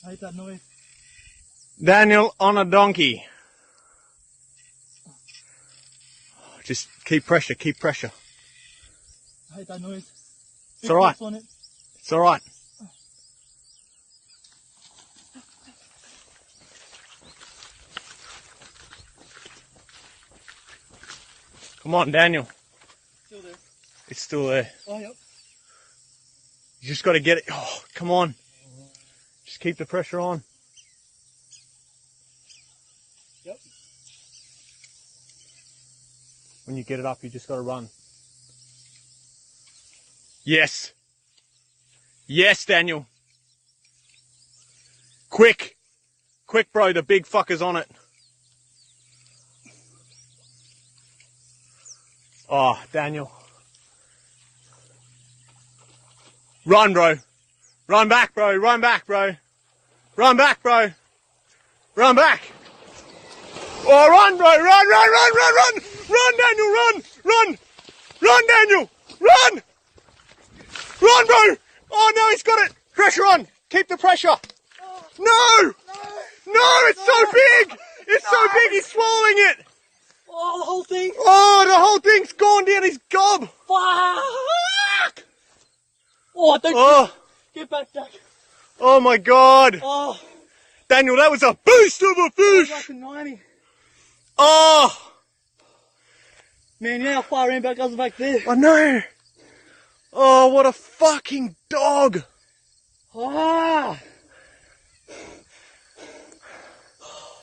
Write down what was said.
I hate that noise. Daniel on a donkey. Just keep pressure, keep pressure. I hate that noise. It's alright. It's alright. Come on, Daniel. Still there. It's still there. Oh, yep. You just got to get it. Oh, come on. Just keep the pressure on. Yep. When you get it up, you just got to run. Yes. Yes, Daniel. Quick. Quick, bro. The big fucker's on it. Oh, Daniel. Run, bro. Run back, bro. Run back, bro. Run back, bro. Run back. Oh, run, bro. Run, run, run, run, run. Run, Daniel. Run. Run. Run, Daniel. Run. Run, bro. Oh, no, he's got it. Pressure on. Keep the pressure. No. No, it's so big. It's so big. He's swallowing it. Oh, the whole thing. Oh, the whole thing's gone down his gob. Fuck. Oh, don't get back, Jack. Oh my God. Oh. Daniel, that was a beast of a fish. Like a 90. Oh. Man, you know how far I ran back? I was back there. I know. Oh, what a fucking dog. Ah.